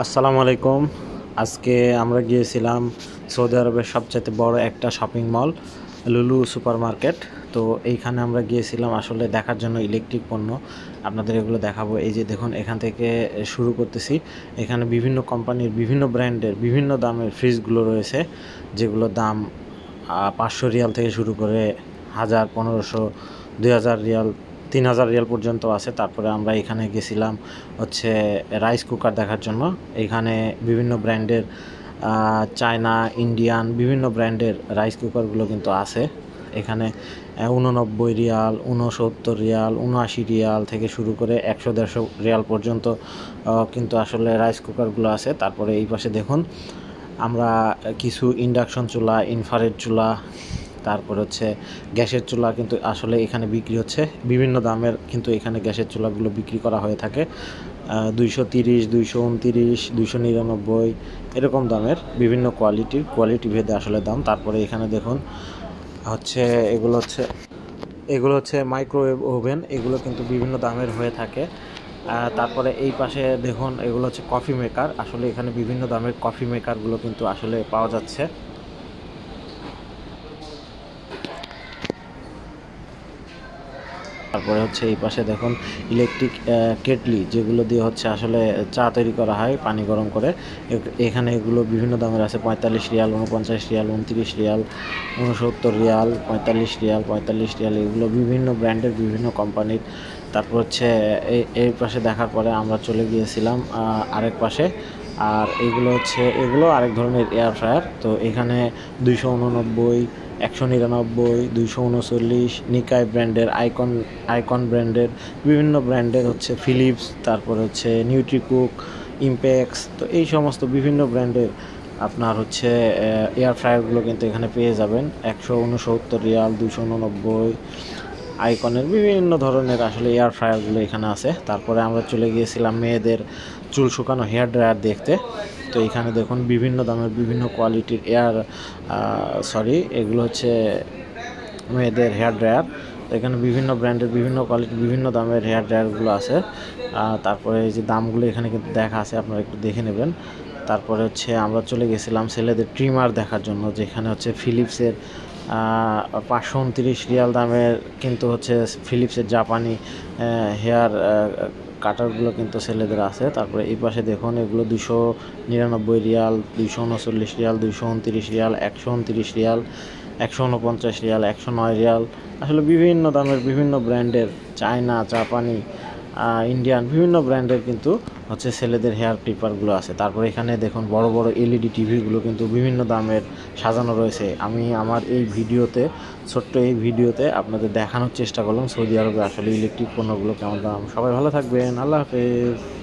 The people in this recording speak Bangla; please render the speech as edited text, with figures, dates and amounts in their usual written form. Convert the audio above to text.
আসসালামু আলাইকুম। আজকে আমরা গিয়েছিলাম সৌদি আরবের সবচেয়ে বড় একটা শপিং মল লুলু সুপার মার্কেট। তো এইখানে আমরা গিয়েছিলাম আসলে দেখার জন্য ইলেকট্রিক পণ্য। আপনাদের এগুলো দেখাবো। এই যে দেখুন, এখান থেকে শুরু করতেছি। এখানে বিভিন্ন কোম্পানির বিভিন্ন ব্র্যান্ডের বিভিন্ন দামের ফ্রিজগুলো রয়েছে, যেগুলোর দাম 500 রিয়াল থেকে শুরু করে 1000, 1500, 2000 রিয়াল, 3000 রিয়াল পর্যন্ত আছে। তারপরে আমরা এখানে গেছিলাম হচ্ছে রাইস কুকার দেখার জন্য। এখানে বিভিন্ন ব্র্যান্ডের চায়না, ইন্ডিয়ান বিভিন্ন ব্র্যান্ডের রাইস কুকারগুলো কিন্তু আছে। এখানে 89 রিয়াল, 69 রিয়াল, 79 রিয়াল থেকে শুরু করে 100-150 রিয়াল পর্যন্ত কিন্তু আসলে রাইস কুকারগুলো আছে। তারপরে এই পাশে দেখুন, আমরা কিছু ইন্ডাকশন চুলা, ইনফ্রারেড চুলা, তারপর হচ্ছে গ্যাসের চুলা কিন্তু আসলে এখানে বিক্রি হচ্ছে বিভিন্ন দামের। কিন্তু এখানে গ্যাসের চুলাগুলো বিক্রি করা হয়ে থাকে 230, 229, 299 এরকম দামের, বিভিন্ন কোয়ালিটি ভেদে আসলে দাম। তারপরে এখানে দেখুন হচ্ছে এগুলো হচ্ছে মাইক্রোওয়েভ ওভেন, এগুলো কিন্তু বিভিন্ন দামের হয়ে থাকে। তারপরে এই পাশে দেখুন, এগুলো হচ্ছে কফি মেকার। আসলে এখানে বিভিন্ন দামের কফি মেকারগুলো কিন্তু আসলে পাওয়া যাচ্ছে। তারপরে হচ্ছে এই পাশে দেখুন ইলেকট্রিক কেটলি, যেগুলো দিয়ে হচ্ছে আসলে চা তৈরি করা হয় পানি গরম করে। এখানে এগুলো বিভিন্ন দামের আছে, 45 Real, 49 Real, 29 Real, 69 Real, 45 Real, 45 Real, এগুলো বিভিন্ন ব্র্যান্ডের বিভিন্ন কোম্পানির। তারপর হচ্ছে এই পাশে দেখার পরে আমরা চলে গিয়েছিলাম আরেক পাশে। আর এগুলো আরেক ধরনের এয়ার ফ্রায়ার। তো এখানে 289, 199, 239, নিকাই ব্র্যান্ডের, আইকন ব্র্যান্ডের, বিভিন্ন ব্র্যান্ডের হচ্ছে ফিলিপস, তারপর হচ্ছে নিউট্রিকুক, ইমপ্যাক্স। তো এই সমস্ত বিভিন্ন ব্র্যান্ডের আপনার হচ্ছে এয়ার ফ্রায়ারগুলো কিন্তু এখানে পেয়ে যাবেন 169 রিয়াল, 289। আইকনের বিভিন্ন ধরনের আসলে এয়ার ফ্রায়ারগুলো এখানে আছে। তারপরে আমরা চলে গিয়েছিলাম মেয়েদের চুল শুকানো হেয়ার ড্রায়ার দেখতে। তো এখানে দেখুন বিভিন্ন দামের বিভিন্ন কোয়ালিটির এগুলো হচ্ছে মেয়েদের হেয়ার ড্রায়ার। তো এখানে বিভিন্ন ব্র্যান্ডের বিভিন্ন কোয়ালিটির বিভিন্ন দামের হেয়ার ড্রায়ারগুলো আছে। তারপরে এই যে দামগুলো এখানে কিন্তু দেখা আছে, আপনারা একটু দেখে নেবেন। তারপরে হচ্ছে আমরা চলে গেছিলাম ছেলেদের ট্রিমার দেখার জন্য, যেখানে হচ্ছে ফিলিপসের 529 রিয়াল দামের কিন্তু হচ্ছে ফিলিপসের জাপানি হেয়ার কাটারগুলো কিন্তু ছেলেদের আছে। তারপরে এই পাশে দেখুন, এগুলো 299 Real, 239 Real, 229 Real, 129 Real, 149 Real, 109 Real. আসলে বিভিন্ন দামের বিভিন্ন ব্র্যান্ডের চায়না, জাপানি, ইন্ডিয়ান বিভিন্ন ব্র্যান্ডের কিন্তু হচ্ছে ছেলেদের হেয়ার ক্লিপারগুলো আছে। তারপরে এখানে দেখুন বড় বড় এলইডি টিভিগুলো কিন্তু বিভিন্ন দামের সাজানো রয়েছে। আমি আমার ছোট্ট এই ভিডিওতে আপনাদের দেখানোর চেষ্টা করলাম সৌদি আরবে আসলে ইলেকট্রিক পণ্যগুলো কেমন দাম। সবাই ভালো থাকবেন, আল্লাহ হাফেজ।